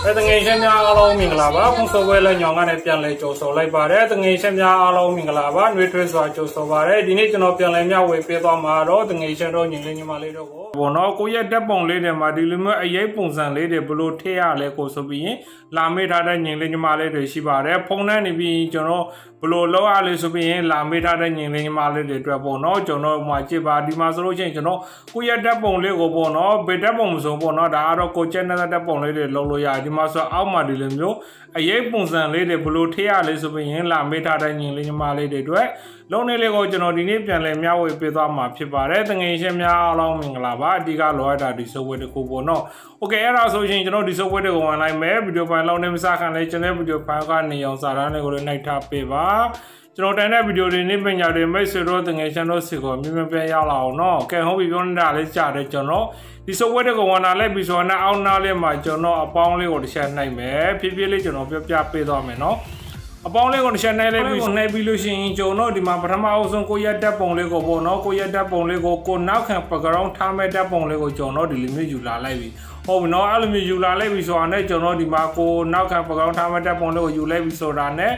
တငယ်ချင်းများအားလုံးမင်္ဂလာပါခုဆိုပွဲလဲညောင်ကနေပြန်လဲကြိုဆိုလိုက်ပါတယ်တငယ်ချင်းများအားလုံးမင်္ဂလာပါနှွေးထွေးစွာကြိုဆိုပါတယ်ဒီနေ့ကျွန်တော်ပြန်လဲမျှဝေပေးသွားမှာတော့တငယ်ချင်းတို့ညီလေးညီမလေးတို့ကိုဘောနော်ကိုရဲ့တက်ပုံလေးတွေမှာဒီလိုမျိုးအရေးပုံစံလေးတွေဘလို့ထည့်ရလဲကိုဆိုပြီးရင်လာမေးထားတဲ့ညီလေးညီမလေးတွေရှိပါတယ်ဖုန်းထဲနေပြီးကျွန်တော်ဘလို့လောက်ရလဲဆိုပြီးရင်လာမေးထားတဲ့ညီလေးညီမလေးတွေအတွက်ပေါ့နော်ကျွန်တော်မှာကြည့်ပါဒီမှာဆိုလို့ချင်းကျွန်တော်ကိုရဲ့တက်ပုံလေးကိုပေါ့နော်ဗေတက်ပုံမစုံပေါ့နော်ဒါကတော့ကိုကျက်နေတဲ့တက်ပုံလေးတွေလုံးလို့ရဒီမှာဆိုအောက်မှာဒီလိုမျိုးအရေးပုံစံလေးတွေဘလို့ထည့်ရလဲဆိုပြီးရင်လာမေးထားတဲ့ညီလေးညီမလေးတွေအတွက်လုံးနေလေးကိုကျွန်တော်ဒီနေ့ပြန်လဲမျှဝေပေးသွားမှာဖြစ်ပါတယ်တငယ်ချင်းများအားလုံးမင်္ဂလာပါအဓိကလိုအပ်တာဒီ software တစ်ခုပေါ့နော်โอเคအဲ့ဒါဆိုရင်ကျွန်တော်ဒီ software တွေကိုဝင်လိုက်မယ်ဗီဒီယိုဖိုင်လောက်နေမစခံလဲကျွန်တော်ဗီဒီယိုဖိုင်ကနေအောင်စာတန်းတွေကိုလည်းနှိုက်ထားပေးပါကျွန်တော်တန်းတဲ့ဗီဒီယိုတွေနေ့ပညာတွေမိတ်ဆွေတို့တငယ်ချင်းတို့စီကိုမြင်မြင်ပြန်ရောက်လာအောင်နော်ကဲဟုတ်ပြီပြောနေတာလေးကြားတယ်ကျွန်တော်ဒီ software တွေကိုဝင်လာလိုက်ပြီးဆိုတော့အောက်နားလေးမှာကျွန်တော်အပေါင်းလေးကိုတစ်ချက်နှိုက်မယ်ဖြည်းဖြည်းလေးကျွန်တော်ပြပြပေးသွားမယ်နော်အပေါင်းလေးကိုတစ်ချက်နှိုက်လိုက်ပြီးနှိုက်ပြီးလို့ရှိရင်ကျွန်တော်ဒီမှာပထမအဆုံးကိုရက်တက်ပုံလေးကိုပေါ့နော်ကိုရက်တက်ပုံလေးကိုနောက်ခံ background ထားမဲ့တက်ပုံလေးကိုကျွန်တော်ဒီလိုမျိုးယူလာလိုက်ပြီဟုတ်ပြီနော်အဲ့လိုမျိုးယူလာလိုက်ပြီဆိုတာနဲ့ကျွန်တော်ဒီမှာကိုနောက်ခံ background ထားမဲ့တက်ပုံလေးကိုယူလိုက်ပြီဆိုတာနဲ့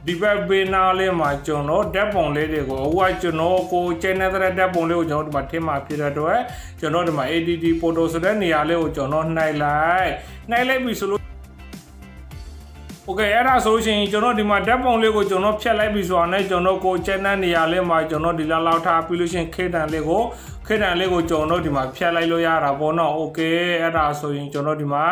ဒီဘက်ဘေးနားလေးမှာကျွန်တော်ဓာတ်ပုံလေးတွေကိုဟိုကကျွန်တော်ကိုကျင်းနေတဲ့ဓာတ်ပုံလေးကိုကျွန်တော်ဒီမှာထည့်မှာဖြစ်တဲ့အတွက်ကျွန်တော်ဒီမှာ ADT photo ဆိုတဲ့နေရာလေးကိုကျွန်တော်နှိုက်လိုက်ပြီဆိုလို့โอเคအဲ့ဒါဆိုရှင်ကျွန်တော်ဒီမှာဓာတ်ပုံလေးကိုကျွန်တော်ဖြတ်လိုက်ပြီဆိုတာနဲ့ကျွန်တော်ကိုကျင်းတဲ့နေရာလေးမှာကျွန်တော်ဒီလောက်ထားပြီးလို့ရှင်ခေတံလေးကိုကျွန်တော်ဒီမှာဖြတ်လိုက်လို့ရတာပေါ့နော်โอเคအဲ့ဒါဆိုရင်ကျွန်တော်ဒီမှာ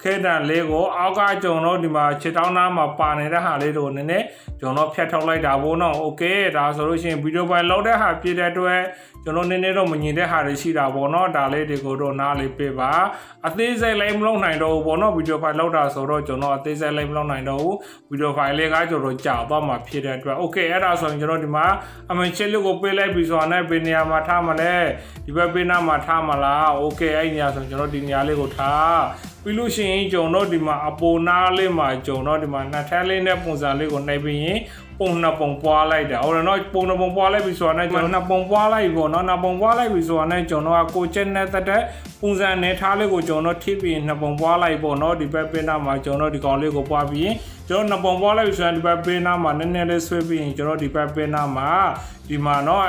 ခေတံလေးကိုအောက်ကကျွန်တော်ဒီမှာခြေထောက်နားမှာပါနေတဲ့ဟာလေးတို့နည်းနည်းကျွန်တော်ဖြတ်ထုတ်လိုက်တာပေါ့နော်โอเคဒါဆိုလို့ရှိရင်ဗီဒီယိုဖိုင်လောက်တဲ့ဟာပြည့်တဲ့အတွက်ကျွန်တော်နည်းနည်းတော့မမြင်တဲ့ဟာတွေရှိတာပေါ့နော်ဒါလေးတွေကိုတော့နားလေးပေးပါအသေးစိတ်လိုက်မလုပ်နိုင်တော့ဘူးပေါ့နော်ဗီဒီယိုဖိုင်လောက်တာဆိုတော့ကျွန်တော်အသေးစိတ်လိုက်မလုပ်နိုင်တော့ဘူးဗီဒီယိုဖိုင်လေးကကျွန်တော်ကြာသွားမှာဖြစ်တဲ့အတွက်โอเคအဲ့ဒါဆိုရင်ကျွန်တော်ဒီမှာအမှန်ချက်လေးကိုပေးလိုက်ပြီးဆိုတာနဲ့ဘယ်နေရာမှာထားမလဲဒီဘက်ပေးနားမှာထားမလားโอเคအဲ့နေရာဆိုကျွန်တော်ဒီနေရာလေးကိုထားပြီးလို့ရှိရင်ကျွန်တော်ဒီမှာအပေါ်နားလေးမှာကျွန်တော်ဒီမှာနှစ်ထပ်လေးနဲ့ပုံစံလေးကိုနှိပ်ပြီးရင်ပုံနှစ်ပုံပွားလိုက်တာဟုတ်တယ်နော်ပုံနှစ်ပုံပွားလိုက်ပြီဆိုတာနဲ့ကျွန်တော်နှစ်ပုံပွားလိုက်ပြီပေါ့နော်နှစ်ပုံပွားလိုက်ပြီဆိုတာနဲ့ကျွန်တော်ကကိုချက်နဲ့တက်တဲ့ပုံစံနဲ့ထားလေးကိုကျွန်တော်ထိပြီးနှစ်ပုံပွားလိုက်ပေါ့နော်ဒီဘက်ပင်နာမှာကျွန်တော်ဒီကောင်လေးကိုပွားပြီးရင်ကျွန်တော်နှစ်ပုံပွားလိုက်ပြီဆိုရင်ဒီဘက်ပင်နာမှာနည်းနည်းလေးဆွဲပြီးရင်ကျွန်တော်ဒီဘက်ပင်နာမှာဒီမှာနော်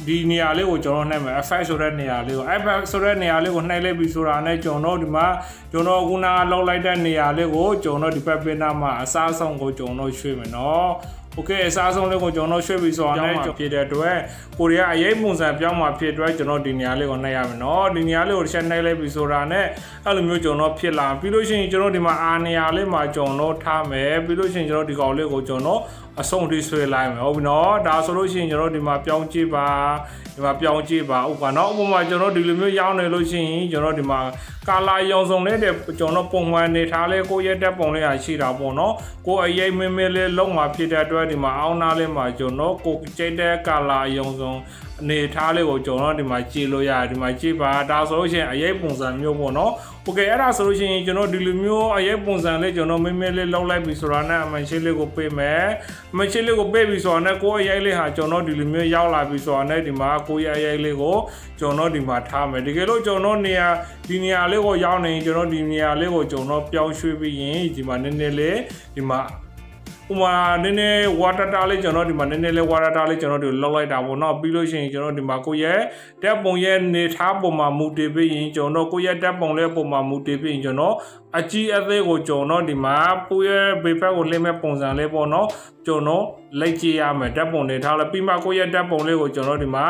ဒီနေရာလေးကိုကျွန်တော်နှိုက်မယ် effect ဆိုတဲ့နေရာလေးကို effect ဆိုတဲ့နေရာလေးကိုနှိုက်လိုက်ပြီးဆိုတာနဲ့ကျွန်တော်ဒီမှာကျွန်တော်ခုနကလောက်လိုက်တဲ့နေရာလေးကိုကျွန်တော်ဒီဘက်ပင်နာမှာအစားဆုံးကိုကျွန်တော်ရွှေ့မယ်နော်โอเคအစားဆုံးလေးကိုကျွန်တော်ရွှေ့ပြီးဆိုတာနဲ့ဖြစ်တဲ့အတွက်ကိုရီးယားအရေးပုံစံပြောင်းမှာဖြစ်အတွက်ကျွန်တော်ဒီနေရာလေးကိုနှိုက်ရမယ်နော်ဒီနေရာလေးကိုတစ်ချက်နှိုက်လိုက်ပြီးဆိုတာနဲ့အဲ့လိုမျိုးကျွန်တော်ဖြစ်လာပြီးလို့ရှိရင်ကျွန်တော်ဒီမှာအာနေရာလေးမှာကျွန်တော်ထားမယ်ပြီးလို့ရှိရင်ကျွန်တော်ဒီကောင်လေးကိုကျွန်တော်အဆုံးထိဆွဲလိုက်မယ်ဟုတ်ပြီနော်ဒါဆိုလို့ရှိရင်ကျွန်တော်ဒီမှာပြောင်းကြည့်ပါဒီမှာပြောင်းကြည့်ပါဥပမာနော်ဥပမာကျွန်တော်ဒီလိုမျိုးရောင်းနေလို့ရှိရင်ကျွန်တော်ဒီမှာကာလာရောင်စုံလေးတဲ့ကျွန်တော်ပုံမှန်နေထားလဲကိုရက်တက်ပုံလေးရှိတာပေါ့နော်ကိုအရေးမင်းမင်းလေးလုံးမှာဖြစ်တဲ့အတွက်ဒီမှာအောင်းနာလေးမှာကျွန်တော်ကိုကျိတ်တဲ့ကာလာရောင်စုံအနေထားလေးကိုကျွန်တော်ဒီမှာကြည့်လို့ရတယ်ဒီမှာကြည့်ပါဒါဆိုလို့ရှိရင်အရေးပုံစံမျိုးပေါ့နော်โอเคအဲ့ဒါဆိုလို့ရှိရင်ကျွန်တော်ဒီလိုမျိုးအရေးပုံစံလေးကျွန်တော်မင်းမင်းလေးလောက်လိုက်ပြီဆိုတာနဲ့အမှန်ရှင်းလေးကိုပေးမယ်အမှန်ရှင်းလေးကိုပေးပြီဆိုတာနဲ့ကိုအရေးလေးဟာကျွန်တော်ဒီလိုမျိုးရောက်လာပြီဆိုတာနဲ့ဒီမှာကိုရဲ့အရေးလေးကိုကျွန်တော်ဒီမှာထားမယ်တကယ်လို့ကျွန်တော်နေရာဒီနေရာလေးကိုရောက်နေကျွန်တော်ဒီနေရာလေးကိုကျွန်တော်ပြောင်းရွှေ့ပြီးရင်ဒီမှာနည်းနည်းလေးဒီမှာဥမာနည်းနည်း water တားလေးကျွန်တော်ဒီမှာနည်းနည်းလေး water တားလေးကျွန်တော်ဒီလောက်လိုက်တာပေါ့နော်ပြီးလို့ရှိရင်ကျွန်တော်ဒီမှာကိုရဲ့တက်ပုံရဲ့နေထားပုံမှာမူတည်ပြီးရင်ကျွန်တော်ကိုရဲ့တက်ပုံလေးပုံမှာမူတည်ပြီးရင်ကျွန်တော်အကြီးအသေးကိုကျွန်တော်ဒီမှာပူရဲ့ဘေးဖက်ကိုလှည့်မဲ့ပုံစံလေးပေါ့နော်ကျွန်တော်လိုက်ကြည့်ရမယ်ဓာတ်ပုံတွေထားလိုက်ပြီးမှကိုရဲ့ဓာတ်ပုံလေးကိုကျွန်တော်ဒီမှာ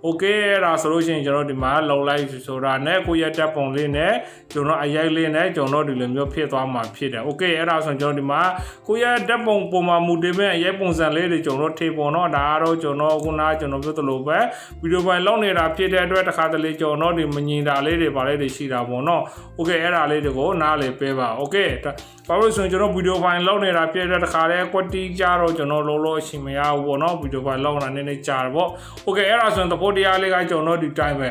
okay အဲ့ဒါဆိုလို့ရှိရင်ကျွန်တော်ဒီမှာလောက်လိုက်ဆိုတာနဲ့ကိုရဲ့ဓာတ်ပုံလေးနဲ့ကျွန်တော်အရိုက်လေးနဲ့ကျွန်တော်ဒီလိုမျိုးဖြစ်သွားမှာဖြစ်တယ် okay အဲ့ဒါဆိုကျွန်တော်ဒီမှာကိုရဲ့ဓာတ်ပုံပုံမှာမူတည်မဲ့အရိုက်ပုံစံလေးတွေကျွန်တော်ထေပေါ်တော့ဒါကတော့ကျွန်တော်ခုနကကျွန်တော်ပြောသလိုပဲဗီဒီယိုဖိုင်လောက်နေတာဖြစ်တဲ့အတွက်တစ်ခါတလေကျွန်တော်ဒီမငင်တာလေးတွေပါလေးတွေရှိတာပေါ့နော် okay အဲ့ဒါလေးတွေကိုနားလေပေးပါ okay ဘာလို့ဆိုရင်ကျွန်တော်ဗီဒီယိုဖိုင်လောက်နေတာဖြစ်တဲ့တစ်ခါတည်းကွက်တီကြတော့ကျွန်တော်လုံးလုံးအချိန်မရဘူးပေါ့နော်ဗီဒီယိုဖိုင်လောက်တာနည်းနည်းကြာတယ်ပေါ့ okay အဲ့ဒါဆိုရင်သဘောတရားလေးကကျွန်တော်ဒီတိုင်းပဲ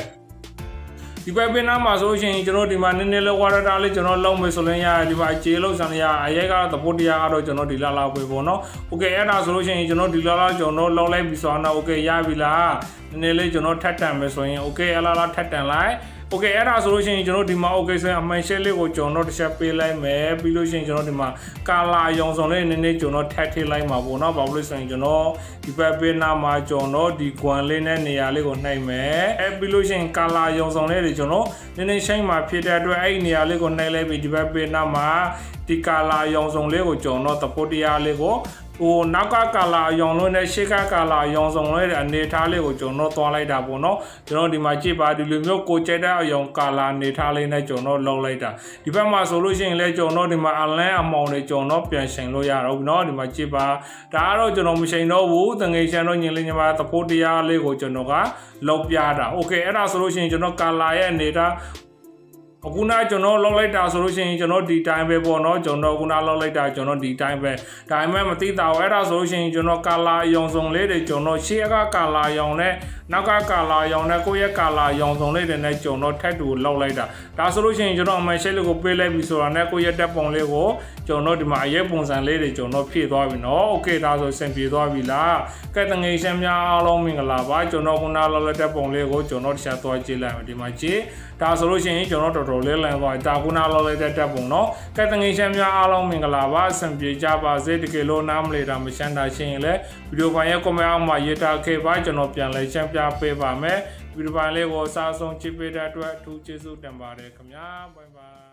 ဒီဘက်ပင်နာမှာဆိုရှင်ကျွန်တော်ဒီမှာနည်းနည်းလေး water တားလေးကျွန်တော်လုံးမယ်ဆိုရင်ရတယ်ဒီမှာအခြေလုံးစံရအရိုက်ကတော့သဘောတရားကတော့ကျွန်တော်ဒီလောက်ပဲပေါ့နော် okay အဲ့ဒါဆိုလို့ရှိရင်ကျွန်တော်ဒီလောက်ကျွန်တော်လောက်လိုက်ပြီးဆိုတော့ okay ရပြီလားနည်းနည်းလေးကျွန်တော်ထပ်တန်မယ်ဆိုရင် okay အလားထပ်တန်လိုက် โอเคအဲ့ဒါဆိုလို့ရှိရင်ကျွန်တော်ဒီမှာ okay ဆိုရင်အမှန်ရှက်လေးကိုကျွန်တော်တစ်ချက်ပေးလိုက်မယ်ပြီးလို့ရှိရင်ကျွန်တော်ဒီမှာ color အရောင်စုံလေးနည်းနည်းကျွန်တော်ထပ်ထည့်လိုက်မှာပေါ့နော်ဘာလို့လဲဆိုရင်ကျွန်တော်ဒီဘက်ပေးနာမှာကျွန်တော်ဒီ guan လေးနဲ့နေရာလေးကိုနှိပ်မယ်အဲ့ပြီးလို့ရှိရင် color အရောင်စုံလေးတွေကျွန်တော်နည်းနည်းရှိုင်းမှာဖြစ်တဲ့အတွက်အဲ့ဒီနေရာလေးကိုနှိပ်လိုက်ပြီးဒီဘက်ပေးနာမှာဒီ color အရောင်စုံလေးကိုကျွန်တော်သဘောတရားလေးကိုဟိုနောက်ကကာလာအယောင်လို့နဲ့ရှေ့ကကာလာအယောင်ဆောင်လိုက်တဲ့အနေထားလေးကိုကျွန်တော်သွားလိုက်တာပေါ့နော်ကျွန်တော်ဒီမှာကြည့်ပါဒီလိုမျိုးကိုကြိုက်တဲ့အယောင်ကာလာအနေထားလေးနဲ့ကျွန်တော်လောက်လိုက်တာဒီဘက်မှာဆိုလို့ရှိရင်လည်းကျွန်တော်ဒီမှာအလန်းအမောင်တွေကျွန်တော်ပြန်ရှင်လို့ရတော့เนาะဒီမှာကြည့်ပါဒါကတော့ကျွန်တော်မရှင်တော့ဘူးတငယ်ရှင်တော့ညီလေးညီမသဖို့တရားလေးကိုကျွန်တော်ကလောက်ပြတာโอเคအဲ့ဒါဆိုလို့ရှိရင်ကျွန်တော်ကာလာရဲ့အနေထားအခုနကျွန်တော်လောက်လိုက်တာဆိုလို့ရှိရင်ကျွန်တော်ဒီတိုင်းပဲပေါ့နော်ကျွန်တော်ခုနလောက်လိုက်တာကျွန်တော်ဒီတိုင်းပဲဒါပေမဲ့မသိတာဘူးအဲ့ဒါဆိုလို့ရှိရင်ကျွန်တော်ကာလာအယောင်စုံလေးတွေကျွန်တော်ရှေ့ကကာလာအယောင်နဲ့နောက်ကကာလာအယောင်နဲ့ကိုယ့်ရဲ့ကာလာအယောင်စုံလေးတွေနဲ့ကျွန်တော်ထပ်တူလောက်လိုက်တာဒါဆိုလို့ရှိရင်ကျွန်တော်အမှန်ရှက်လေးကိုပေးလိုက်ပြီဆိုတာနဲ့ကိုယ့်ရဲ့တက်ပုံလေးကိုကျွန်တော်ဒီမှာအရေးပုံစံလေးတွေကျွန်တော်ဖြည့်သွားပြီနော်โอเคဒါဆိုစင်ပြေသွားပြီလားကဲတငယ်ရှင်များအားလုံးမင်္ဂလာပါကျွန်တော်ခုနလောက်လိုက်တဲ့ပုံလေးကိုကျွန်တော်တစ်ချက်သွားကြည့်လိုက်မယ်ဒီမှာကြည့်ဒါဆိုလို့ရှိရင်ကျွန်တော်တော်တော်လေးလန်သွားဒါခုနလောက်လိုက်တဲ့တက်ပုံနော်ကဲတငယ်ရှင်များအားလုံးမင်္ဂလာပါအဆင်ပြေကြပါစေတကယ်လို့နားမလည်တာမရှင်းတာရှင်းရင်လည်းဗီဒီယိုပိုင်းရဲ့ comment အောက်မှာရေးထားခဲ့ပါကျွန်တော်ပြန်လည်ရှင်းပြပေးပါမယ်ဗီဒီယိုပိုင်းလေးကိုအစားဆုံးကြည့်ပေးတဲ့အတွက်အထူးကျေးဇူးတင်ပါတယ်ခင်ဗျာဘိုင်ဘိုင်